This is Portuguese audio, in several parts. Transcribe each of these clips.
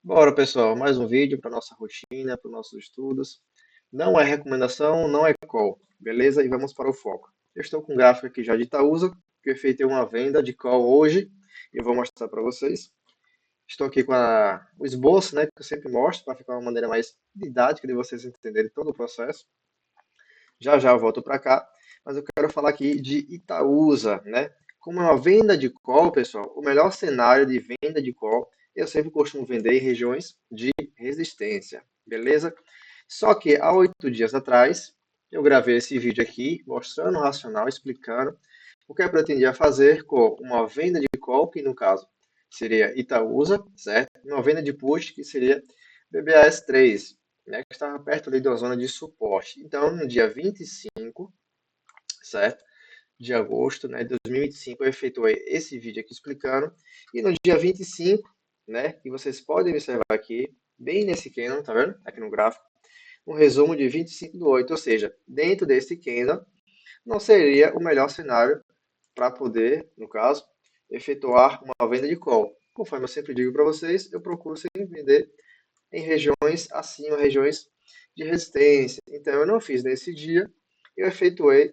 Bora, pessoal, mais um vídeo para nossa rotina, para os nossos estudos. Não é recomendação, não é call, beleza? E vamos para o foco. Eu estou com um gráfico aqui já de Itaúsa, que eu efetuei uma venda de call hoje e eu vou mostrar para vocês. Estou aqui com o esboço, né, que eu sempre mostro, para ficar uma maneira mais didática de vocês entenderem todo o processo. Já já eu volto para cá, mas eu quero falar aqui de Itaúsa, né? Como é uma venda de call, pessoal, o melhor cenário de venda de call, eu sempre costumo vender em regiões de resistência, beleza? Só que há 8 dias atrás, eu gravei esse vídeo aqui, mostrando o racional, explicando o que eu pretendia fazer com uma venda de call, que no caso seria Itaúsa, certo? E uma venda de put, que seria BBAS3, né, que estava perto ali da zona de suporte. Então, no dia 25, certo? De agosto, né, de 2025, eu efetuei esse vídeo aqui explicando. E no dia 25, né, que vocês podem observar aqui, bem nesse candle, tá vendo? Aqui no gráfico, um resumo de 25/8, ou seja, dentro desse candle, não seria o melhor cenário para poder, no caso, efetuar uma venda de call. Conforme eu sempre digo para vocês, eu procuro sempre vender em regiões acima, regiões de resistência. Então, eu não fiz nesse dia, eu efetuei,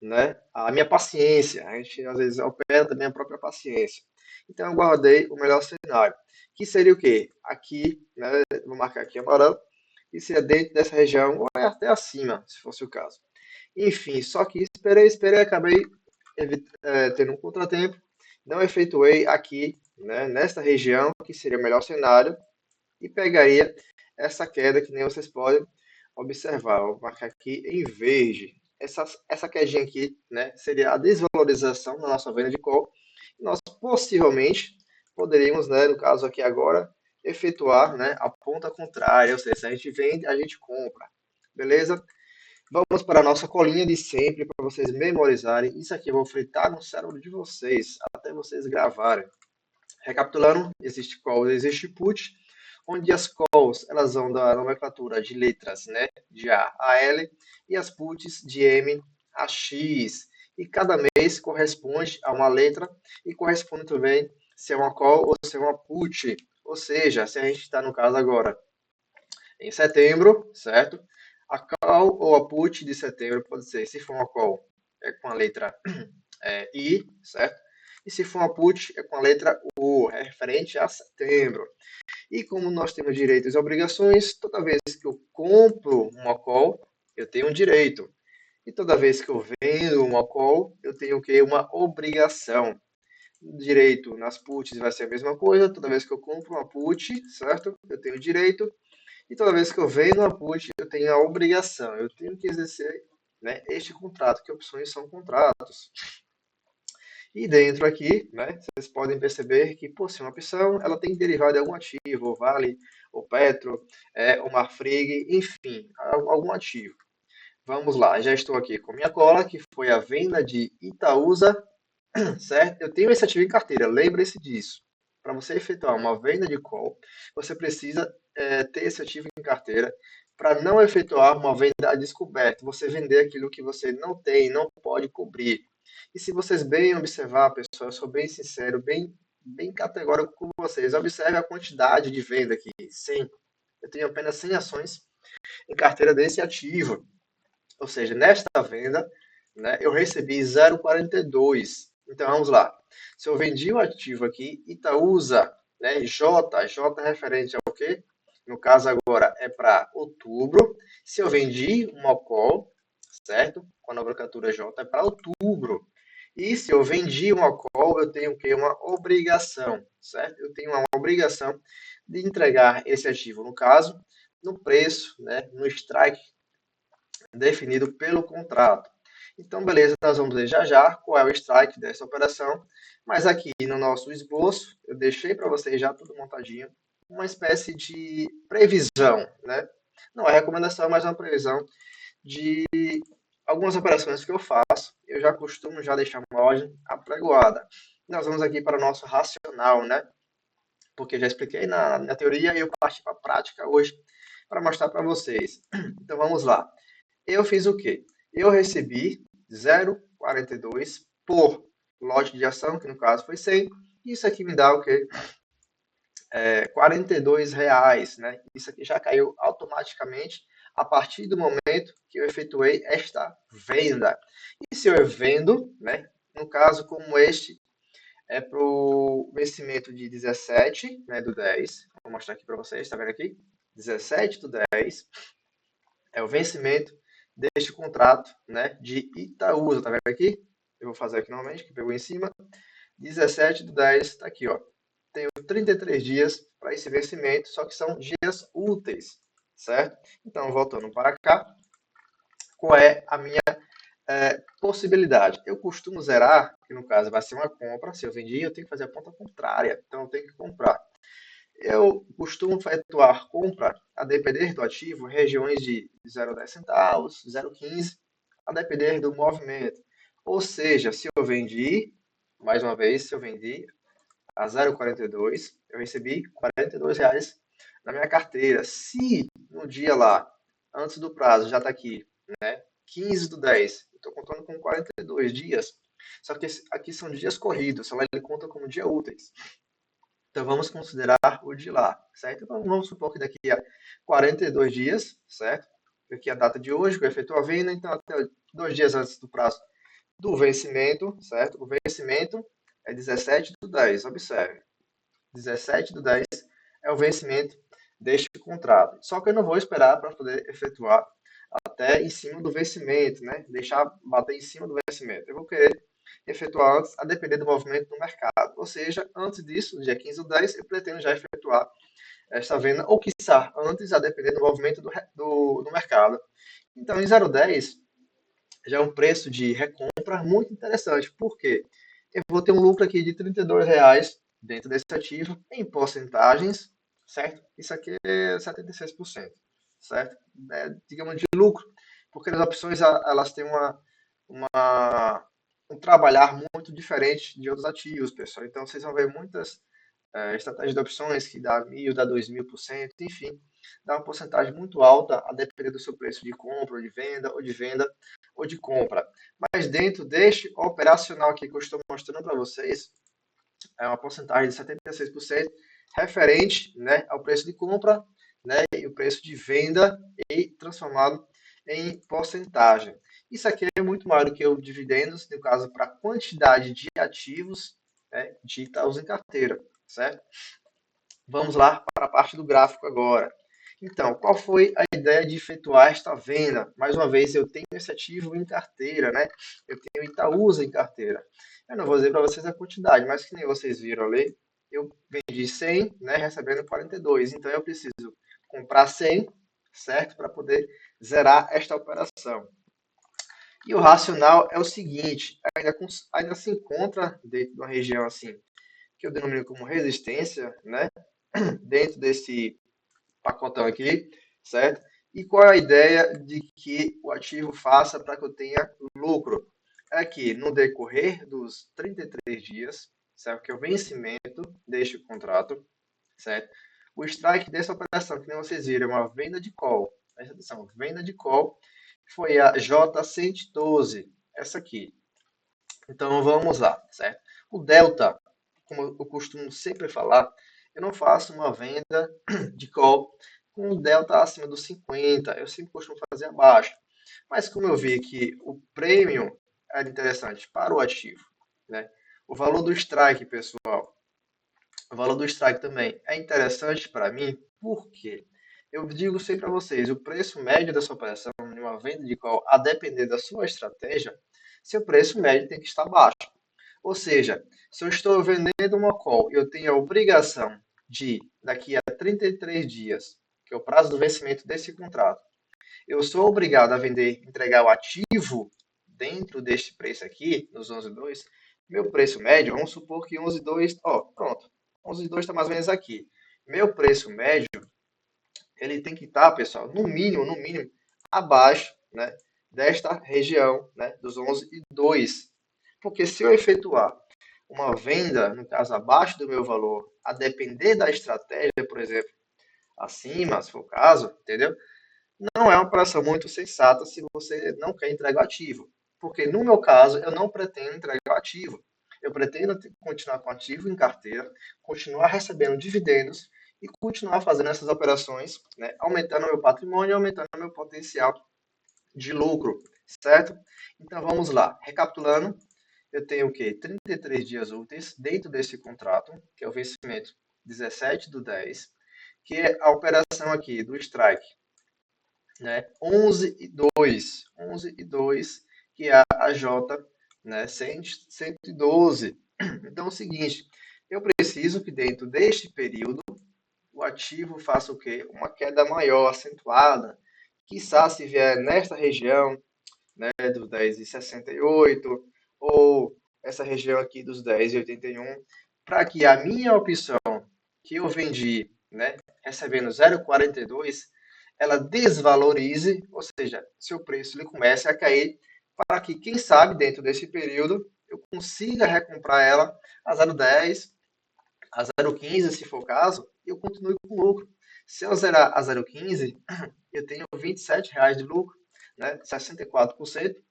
né, a minha paciência. A gente, às vezes, opera também a própria paciência. Então, eu guardei o melhor cenário, que seria o quê? Aqui, né, vou marcar aqui amarelo, que seria dentro dessa região, ou até acima, se fosse o caso. Enfim, só que esperei, acabei tendo um contratempo, não efetuei aqui, né, nesta região, que seria o melhor cenário, e pegaria essa queda que nem vocês podem observar. Vou marcar aqui em verde. Essa quedinha aqui, né, seria a desvalorização da nossa venda de call. Nós possivelmente poderíamos, né, no caso aqui agora, efetuar, né, a ponta contrária, ou seja, se a gente vende, a gente compra. Beleza? Vamos para a nossa colinha de sempre, para vocês memorizarem. Isso aqui eu vou fritar no cérebro de vocês, até vocês gravarem. Recapitulando, existe call, existe put, onde as calls elas vão da nomenclatura de letras, né, de A a L, e as puts de M a X. E cada mês corresponde a uma letra e corresponde também se é uma call ou se é uma put. Ou seja, se a gente está no caso agora em setembro, certo? A call ou a put de setembro pode ser, se for uma call, é com a letra I, certo? E se for uma put, é com a letra U, é referente a setembro. E como nós temos direitos e obrigações, toda vez que eu compro uma call, eu tenho um direito. E toda vez que eu vendo uma call, eu tenho que uma obrigação. Direito nas puts vai ser a mesma coisa. Toda vez que eu compro uma put, certo? Eu tenho direito. E toda vez que eu vendo uma put, eu tenho a obrigação. Eu tenho que exercer, né, este contrato, que opções são contratos. E dentro aqui, né, vocês podem perceber que, por ser uma opção, ela tem derivado de algum ativo, ou Vale, ou Petro, ou Marfrig, enfim, algum ativo. Vamos lá, já estou aqui com minha cola, que foi a venda de Itaúsa, certo? Eu tenho esse ativo em carteira, lembre-se disso. Para você efetuar uma venda de call, você precisa ter esse ativo em carteira para não efetuar uma venda a descoberto, você vender aquilo que você não tem, não pode cobrir. E se vocês bem observar, pessoal, eu sou bem sincero, bem categórico com vocês. Observe a quantidade de venda aqui, 100. Eu tenho apenas 100 ações em carteira desse ativo. Ou seja, nesta venda, né, eu recebi 0,42. Então vamos lá. Se eu vendi o ativo aqui, Itaúsa, né, J é referente ao quê? No caso agora é para outubro. Se eu vendi uma call, certo? Com a nomenclatura J é para outubro. E se eu vendi uma call, eu tenho que uma obrigação, certo? Eu tenho uma obrigação de entregar esse ativo, no caso, no preço, né, no strike definido pelo contrato. Então, beleza, nós vamos ver já já qual é o strike dessa operação, mas aqui no nosso esboço, eu deixei para vocês já tudo montadinho, uma espécie de previsão, né? Não é recomendação, mas é uma previsão de algumas operações que eu faço. Eu já costumo já deixar uma ordem apregoada. Nós vamos aqui para o nosso racional, né? Porque já expliquei na teoria e eu parti para a prática hoje para mostrar para vocês. Então vamos lá. Eu fiz o quê? Eu recebi 0,42 por lote de ação, que no caso foi 100. Isso aqui me dá o quê? R$ 42, né? Isso aqui já caiu automaticamente a partir do momento que eu efetuei esta venda. E se eu vendo, né? No caso como este é para o vencimento de 17, né, do 10. Vou mostrar aqui para vocês, tá vendo aqui? 17 do 10 é o vencimento deste contrato, né, de Itaúsa, tá vendo aqui? Eu vou fazer aqui novamente, que pegou em cima. 17 do 10, está aqui, ó. Tenho 33 dias para esse vencimento, só que são dias úteis, certo? Então, voltando para cá, qual é a minha possibilidade? Eu costumo zerar, que no caso vai ser uma compra, se eu vendi, eu tenho que fazer a conta contrária, então eu tenho que comprar. Eu costumo efetuar compra, a depender do ativo, regiões de 0,10 centavos, 0,15, a depender do movimento. Ou seja, se eu vendi, mais uma vez, se eu vendi a 0,42, eu recebi R$ 42 na minha carteira. Se no dia lá, antes do prazo, já está aqui, né, 15 do 10, eu estou contando com 42 dias, só que aqui são dias corridos, ela conta como dia úteis. Então vamos considerar o de lá, certo? Então vamos supor que daqui a 42 dias, certo? Aqui é a data de hoje, que eu efetuo a venda, então até 2 dias antes do prazo do vencimento, certo? O vencimento é 17 do 10, observe. 17 do 10 é o vencimento deste contrato. Só que eu não vou esperar para poder efetuar até em cima do vencimento, né? Deixar bater em cima do vencimento. Eu vou querer efetuar antes, a depender do movimento do mercado. Ou seja, antes disso, no dia 15 do 10, eu pretendo já efetuar esta venda, ou quiçá antes, a depender do movimento do mercado. Então, em 0,10 já é um preço de recompra muito interessante. Por quê? Eu vou ter um lucro aqui de R$ 32 dentro desse ativo em porcentagens, certo? Isso aqui é 76%, certo? Digamos de lucro, porque as opções elas têm uma, um trabalhar muito diferente de outros ativos, pessoal. Então vocês vão ver muitas estratégias de opções que dá 1.000, dá 2.000%, enfim, dá uma porcentagem muito alta a depender do seu preço de compra, ou de venda, ou de venda, ou de compra. Mas dentro deste operacional aqui que eu estou mostrando para vocês, é uma porcentagem de 76% referente, né, ao preço de compra, né, e o preço de venda e transformado em porcentagem. Isso aqui é muito maior do que o dividendos, no caso, para a quantidade de ativos, né, de Itaúsa em carteira, certo? Vamos lá para a parte do gráfico agora. Então, qual foi a ideia de efetuar esta venda? Mais uma vez, eu tenho esse ativo em carteira, né? Eu tenho Itaúsa em carteira. Eu não vou dizer para vocês a quantidade, mas que nem vocês viram ali, eu vendi 100, né, recebendo 42. Então, eu preciso comprar 100, certo? Para poder zerar esta operação. E o racional é o seguinte, ainda se encontra dentro de uma região assim, que eu denomino como resistência, né? Dentro desse pacotão aqui, certo? E qual é a ideia de que o ativo faça para que eu tenha lucro? É que no decorrer dos 33 dias, certo? Que é o vencimento deste contrato, certo? O strike dessa operação, que nem vocês viram, é uma venda de call. Presta atenção, venda de call foi a J112, essa aqui. Então vamos lá, certo? O delta, como eu costumo sempre falar, eu não faço uma venda de call com o delta acima dos 50, eu sempre costumo fazer abaixo. Mas como eu vi que o premium era interessante para o ativo, né? O valor do strike, pessoal, o valor do strike também é interessante para mim, porque eu digo sempre a vocês, o preço médio dessa operação, em uma venda de call, a depender da sua estratégia, seu preço médio tem que estar baixo. Ou seja, se eu estou vendendo uma call e eu tenho a obrigação de, daqui a 33 dias, que é o prazo do vencimento desse contrato, eu sou obrigado a vender, entregar o ativo dentro deste preço aqui, nos 11,2, meu preço médio, vamos supor que 11,2, ó, pronto, 11,2 está mais ou menos aqui. Meu preço médio, ele tem que estar, pessoal, no mínimo, abaixo, né, desta região, né, dos 11,2. Porque se eu efetuar uma venda, no caso, abaixo do meu valor, a depender da estratégia, por exemplo, acima, se for o caso, entendeu? Não é uma operação muito sensata se você não quer entregar o ativo. Porque no meu caso, eu não pretendo entregar o ativo. Eu pretendo continuar com ativo em carteira, continuar recebendo dividendos e continuar fazendo essas operações, né, aumentando meu patrimônio, aumentando meu potencial de lucro, certo? Então vamos lá, recapitulando, eu tenho o quê? 33 dias úteis dentro desse contrato, que é o vencimento 17/10, que é a operação aqui do strike, né? 11/2, que é a J, né? 112. Então é o seguinte, eu preciso que dentro deste período o ativo faça o quê? Uma queda maior, acentuada, quiçá se vier nesta região, né, dos 10,68 ou essa região aqui dos 10,81, para que a minha opção que eu vendi, né, recebendo 0,42, ela desvalorize, ou seja, seu preço ele comece a cair, para que, quem sabe, dentro desse período, eu consiga recomprar ela a 0,10, a 0,15, se for o caso, e eu continue com lucro. Se eu zerar a 0,15, eu tenho R$ 27 de lucro, né, 64%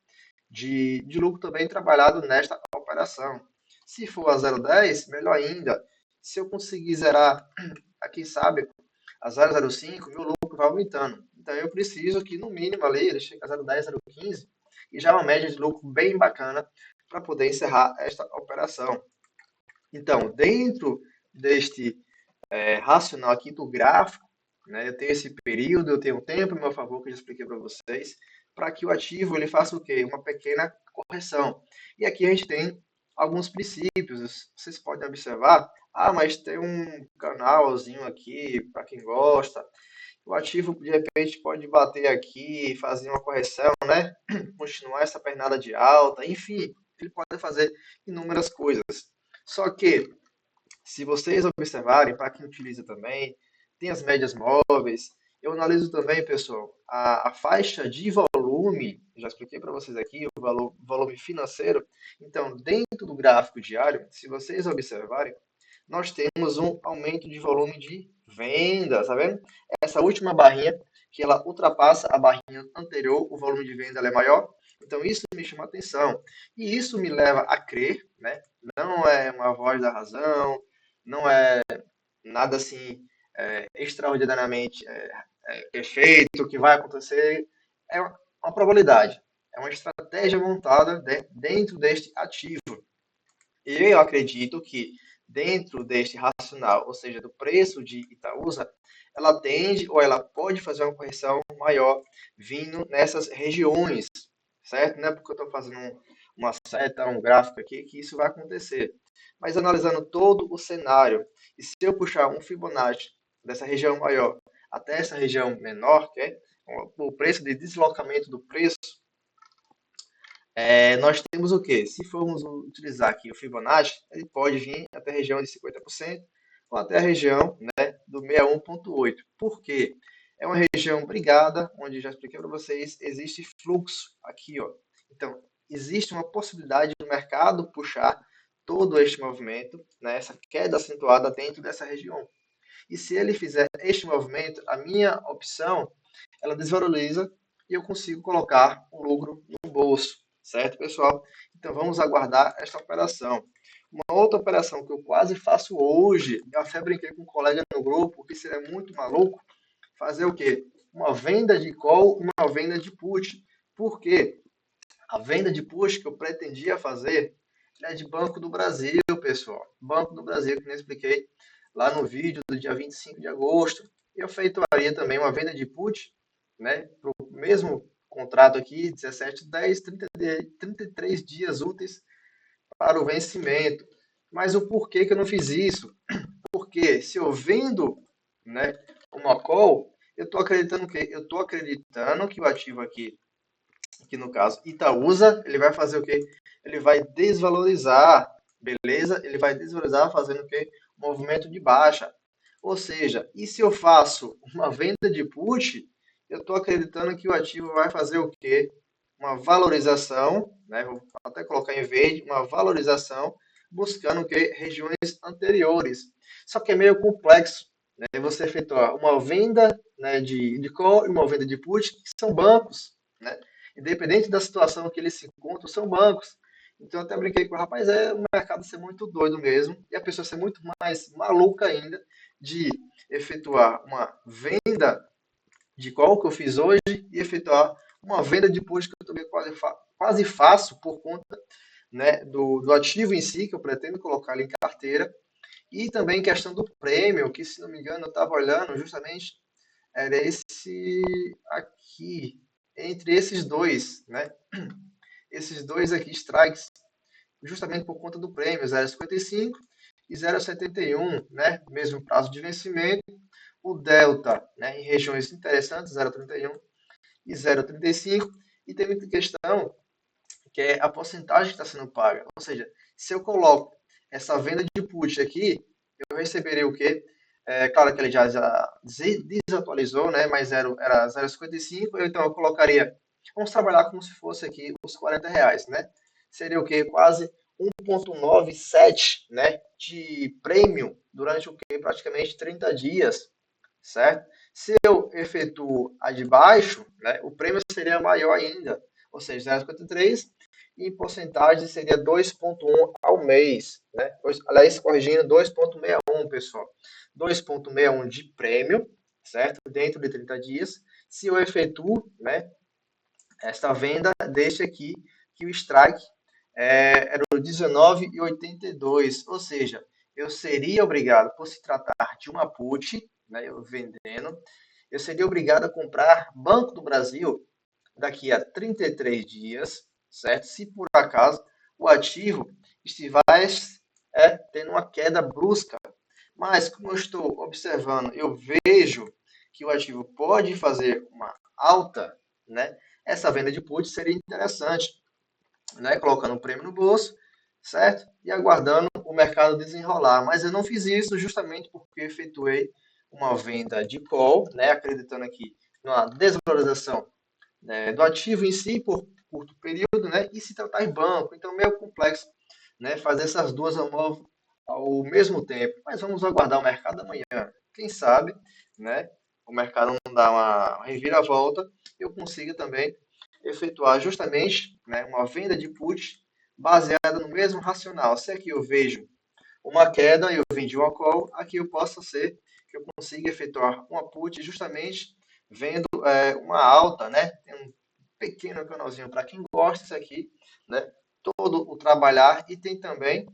de lucro também trabalhado nesta operação. Se for a 0,10, melhor ainda. Se eu conseguir zerar, quem sabe, a 0,05, meu lucro vai aumentando. Então eu preciso que no mínimo ali ele chegue a 0,10, 0,15 e já uma média de lucro bem bacana para poder encerrar esta operação. Então, dentro deste racional aqui do gráfico, né, eu tenho esse período, eu tenho um tempo a meu favor, que eu já expliquei para vocês, para que o ativo ele faça o quê? Uma pequena correção. E aqui a gente tem alguns princípios, vocês podem observar, mas tem um canalzinho aqui, para quem gosta, o ativo de repente pode bater aqui, fazer uma correção, né? Continuar essa pernada de alta, enfim, ele pode fazer inúmeras coisas. Só que se vocês observarem, para quem utiliza também, tem as médias móveis. Eu analiso também, pessoal, a faixa de volume, já expliquei para vocês aqui, o volume financeiro. Então, dentro do gráfico diário, se vocês observarem, nós temos um aumento de volume de venda, tá vendo? Essa última barrinha, que ela ultrapassa a barrinha anterior, o volume de venda é maior. Então, isso me chama atenção. E isso me leva a crer, né? Não é uma voz da razão, não é nada assim extraordinariamente perfeito que vai acontecer. É uma probabilidade, é uma estratégia montada dentro deste ativo. E eu acredito que dentro deste racional, ou seja, do preço de Itaúsa, ela tende ou ela pode fazer uma correção maior vindo nessas regiões, certo? Não é porque eu estou fazendo uma seta, um gráfico aqui, que isso vai acontecer. Mas analisando todo o cenário, e se eu puxar um Fibonacci dessa região maior até essa região menor, que é o preço de deslocamento do preço, nós temos o quê? Se formos utilizar aqui o Fibonacci, ele pode vir até a região de 50% ou até a região, né, do 61,8. Por quê? É uma região brigada, onde já expliquei para vocês, existe fluxo aqui, ó. Então, existe uma possibilidade do mercado puxar todo este movimento, né, essa queda acentuada dentro dessa região. E se ele fizer este movimento, a minha opção, ela desvaloriza e eu consigo colocar um lucro no bolso, certo, pessoal? Então vamos aguardar esta operação. Uma outra operação que eu quase faço hoje, eu até brinquei com um colega no grupo, que seria muito maluco, fazer o quê? Uma venda de call, uma venda de put. Por quê? A venda de put que eu pretendia fazer é de Banco do Brasil, pessoal. Banco do Brasil, que eu expliquei lá no vídeo do dia 25 de agosto. Eu efetuaria também uma venda de put, né, para o mesmo contrato aqui, 17, 10, 33 dias úteis para o vencimento. Mas o porquê que eu não fiz isso? Porque se eu vendo, né, uma call, eu estou acreditando que o ativo aqui no caso Itaúsa, ele vai fazer o quê? Ele vai desvalorizar, beleza? Ele vai desvalorizar fazendo o quê? Movimento de baixa. Ou seja, e se eu faço uma venda de put, eu estou acreditando que o ativo vai fazer o quê? Uma valorização, né? Vou até colocar em verde, uma valorização, buscando o quê? Regiões anteriores. Só que é meio complexo, né? Você efetuar uma venda, né, de call e uma venda de put, que são bancos, né? Independente da situação que eles se encontram, são bancos. Então eu até brinquei com o rapaz, o mercado ser muito doido mesmo, e a pessoa ser muito mais maluca ainda de efetuar uma venda de qual que eu fiz hoje e efetuar uma venda de put que eu também quase faço por conta, né, do ativo em si, que eu pretendo colocar ali em carteira, e também questão do prêmio, que se não me engano eu estava olhando justamente, era esse aqui, entre esses dois, né? Esses dois aqui, strikes, justamente por conta do prêmio 0,55 e 0,71, né? Mesmo prazo de vencimento. O delta, né, em regiões interessantes, 0,31 e 0,35. E tem muita questão que é a porcentagem que está sendo paga. Ou seja, se eu coloco essa venda de put aqui, eu receberei o quê? Claro que ele já desatualizou, né? Mas era 0,55, então eu colocaria, vamos trabalhar como se fosse aqui os R$ 40, né? Seria o quê? Quase 1,97, né? De prêmio durante o quê? Praticamente 30 dias, certo? Se eu efetuo a de baixo, né? O prêmio seria maior ainda, ou seja, 0,53 e em porcentagem seria 2,1 ao mês, né? Aliás, corrigindo, 2,61, pessoal. 2,61 de prêmio, certo? Dentro de 30 dias. Se eu efetuo, né, esta venda, deixa aqui que o strike era o 19,82, ou seja, eu seria obrigado, por se tratar de uma put, né, eu vendendo, eu seria obrigado a comprar Banco do Brasil daqui a 33 dias, certo? Se por acaso o ativo estivesse tendo uma queda brusca. Mas, como eu estou observando, eu vejo que o ativo pode fazer uma alta, né? Essa venda de put seria interessante, né? Colocando um prêmio no bolso, certo? E aguardando o mercado desenrolar. Mas eu não fiz isso justamente porque efetuei uma venda de call, né? Acreditando aqui numa desvalorização, né, do ativo em si por curto período, né, e se tratar em banco. Então, meio complexo, né, fazer essas duas ao mesmo tempo. Mas vamos aguardar o mercado amanhã. Quem sabe, né, o mercado não dá uma reviravolta, eu consiga também efetuar justamente, né, uma venda de put baseada no mesmo racional. Se aqui eu vejo uma queda e eu vendi uma call, aqui eu posso ser que eu consiga efetuar uma put justamente vendo uma alta, né? Tem um pequeno canalzinho para quem gosta isso aqui, né? Todo o trabalhar e tem também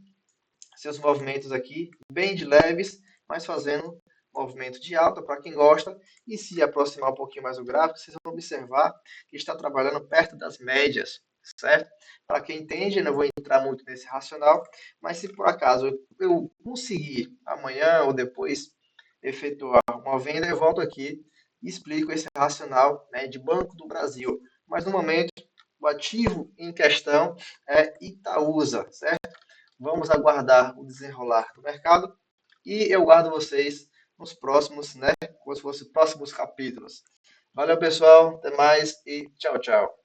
seus movimentos aqui bem de leves, mas fazendo movimento de alta para quem gosta. E se aproximar um pouquinho mais o gráfico, vocês vão observar que está trabalhando perto das médias, certo? Para quem entende, não vou entrar muito nesse racional, mas se por acaso eu conseguir amanhã ou depois efetuar uma venda, eu volto aqui e explico esse racional, né, de Banco do Brasil. Mas no momento, o ativo em questão é Itaúsa, certo? Vamos aguardar o desenrolar do mercado e eu guardo vocês nos próximos, né, como se fossem próximos capítulos. Valeu, pessoal, até mais e tchau, tchau.